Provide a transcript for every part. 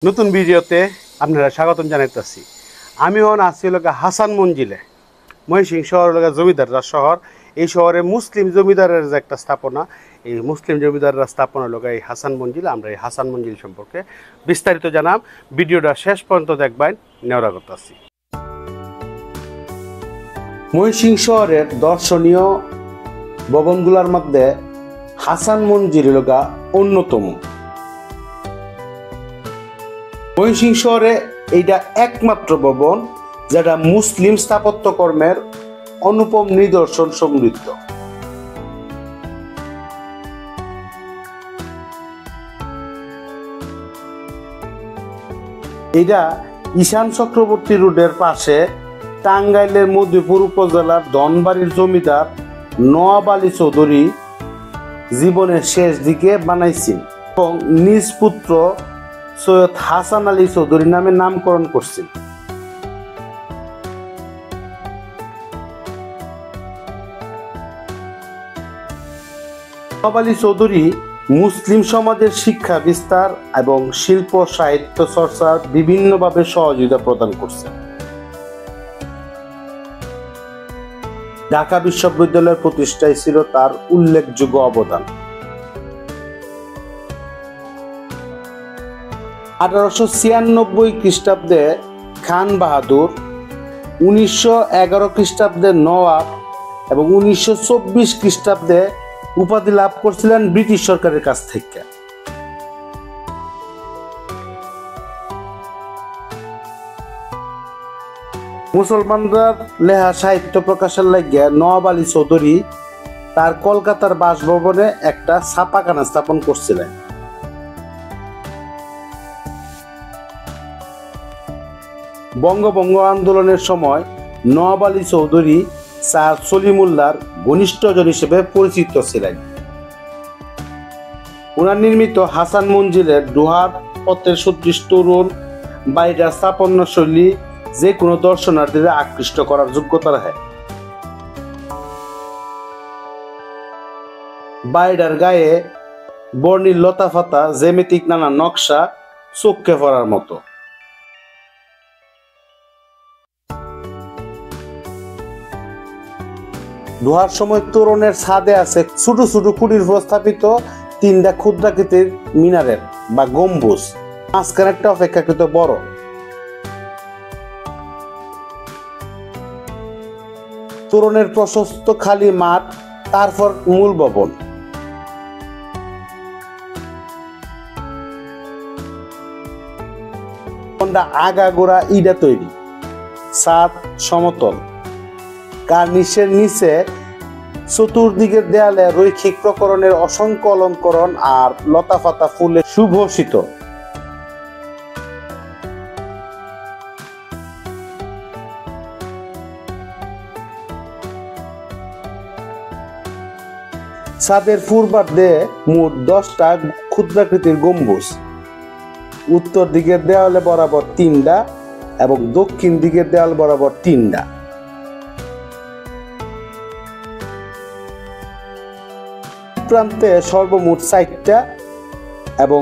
নতুন ভিডিওতে আপনারা স্বাগতম জানাইতেছি। আমি হন আছি হাসান মঞ্জিলে, ময়মনসিংহ শহর জমিদাররা শহর। এই শহরে মুসলিম জমিদারের যে একটা স্থাপনা, এই মুসলিম জমিদাররা স্থাপনা এই হাসান মঞ্জিল। আমরা এই হাসান মঞ্জিল সম্পর্কে বিস্তারিত জানাম। ভিডিওটা শেষ পর্যন্ত দেখবেন, নেওয়া করতেছি। ময়মনসিংহ শহরের দর্শনীয় ভবনগুলোর মধ্যে হাসান মঞ্জিল অন্যতম। ময়মনসিংহ শহরে এইটা একমাত্র ভবন যেটা মুসলিম স্থাপত্য কর্মের অনুপম নিদর্শন সমৃদ্ধ। এটা ঈশান চক্রবর্তী রোডের পাশে টাঙ্গাইলের মধ্যপুর উপজেলার ধনবাড়ির জমিদার নওয়াব আলী চৌধুরী জীবনের শেষ দিকে বানাইছেন এবং নিজ পুত্র সৈয়দ হাসান আলী চৌধুরী নামে নামকরণ করছেন। নওয়াব আলী চৌধুরী মুসলিম সমাজের শিক্ষা বিস্তার এবং শিল্প সাহিত্য চর্চার বিভিন্নভাবে সহযোগিতা প্রদান করছেন। ঢাকা বিশ্ববিদ্যালয়ের প্রতিষ্ঠায় ছিল তার উল্লেখযোগ্য অবদান। 1896 খ্রিস্টাব্দে খান বাহাদুর, 1911 খ্রিস্টাব্দে নওয়াব এবং 1924 খ্রিস্টাব্দে উপাধি লাভ করছিলেন ব্রিটিশ সরকারের কাছ থেকে। মুসলমানরা লেখা সাহিত্য প্রকাশের লাগিয়া নওয়াব আলী চৌধুরী তার কলকাতার বাসভবনে একটা ছাপাখানা স্থাপন করছিলেন। বঙ্গভঙ্গ আন্দোলনের সময় নওয়াব আলী চৌধুরী স্যার সলিমুল্লাহর ঘনিষ্ঠজন হিসেবে পরিচিত ছিলেন। ওনার নির্মিত হাসান মঞ্জিলের দুহার পথের সদৃশ তরুণ বাড়িটার স্থাপন্য শৈলী যে কোনো দর্শনার্থীদের আকৃষ্ট করার যোগ্যতা রাখে। বাড়িটার গায়ে বর্ণিল লতাফাতা জ্যামিতিক নানা নকশা চোখে পড়ার মতো। দোহার সময় তোরণের ছাদে আছে ছোট ছোট খুঁটির প্রস্থাপিত 3টা ক্ষুদ্রাকৃতির মিনারেট বা গম্বুজ, মাঝখানে একটা অপেক্ষাকৃত বড়। তোরণের প্রশস্ত খালি মাঠ, তারপর মূল ভবন। আগাগোড়া ইটা তৈরি, ছাদ সমতল, কার্নিশের নিচে চতুর্দিকের দেয়ালে রৈখিক প্রকরণের অসংখ্য অলঙ্করণ আর লতাপাতা ফুলে সুভূষিত। ছাদের পূর্বার্ধে মোট 10টা ক্ষুদ্রাকৃতির গম্বুজ, উত্তর দিকের দেওয়ালে বরাবর 3টা এবং দক্ষিণ দিকের দেওয়াল বরাবর 3টা। প্রান্তে সর্বমোট 4টা এবং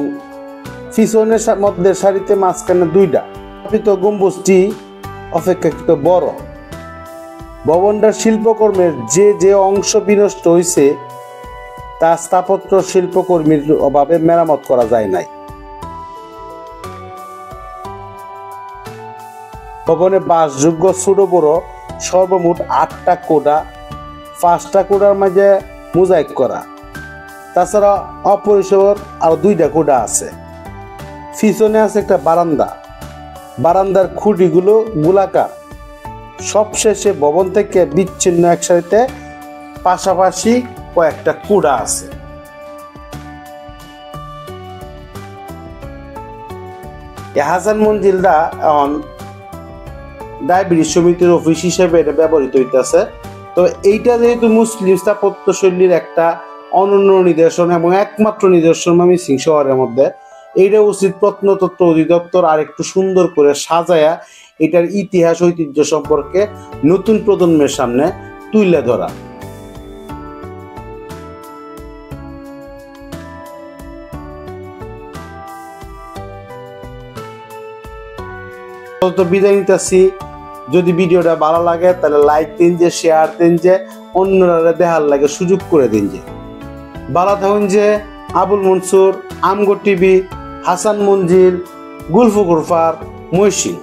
পিছনের মধ্যে সারিতে মাঝখানে 2টা। স্থাপিত গম্বুজটি অপেক্ষাকৃত বড়। ভবনটার শিল্পকর্মের যে অংশ বিনষ্ট হয়েছে তা স্থাপত্য শিল্পকর্মীর অভাবে মেরামত করা যায় নাই। ভবনে বাসযোগ্য ছোট বড় সর্বমোট 8টা কোডা, 5টা কোডার মাঝে মোজাইক করা। তাছাড়া অপরিসর আরো 2টা কোডা আছে। পিছনে আছে একটা বারান্দা, বারান্দার খুঁটিগুলো গোলাকার। সবশেষে ভবন থেকে বিচ্ছিন্ন এক সারিতে পাশাপাশি কয়েকটা কোডা আছে। হাসান মঞ্জিলটা এখন ডায়াবেটিস সমিতির অফিস হিসেবে এটা ব্যবহৃত হইতেছে। তো এইটা যেহেতু মুসলিম স্থাপত্য শৈলীর একটা অনন্য নিদর্শন এবং একমাত্র নিদর্শন ময়মনসিংহ শহরের মধ্যে, এইটা উচিত প্রত্নতত্ত্ব অধিদপ্তর আর একটু সুন্দর করে সাজায়া এটার ইতিহাস ঐতিহ্য সম্পর্কে নতুন প্রজন্মের সামনে তুলে ধরা। তো বিদায় নিতেছি। যদি ভিডিওটা ভালো লাগে তাহলে লাইক দিন, যে শেয়ার দিন, যে অন্যরা দেখার লাগে সুযোগ করে দিন। যে ভালো থাকুন। যে আবুল মনসুর, আমগো টিভি, হাসান মঞ্জিল, গুলফুকুরফার, মৈশিং।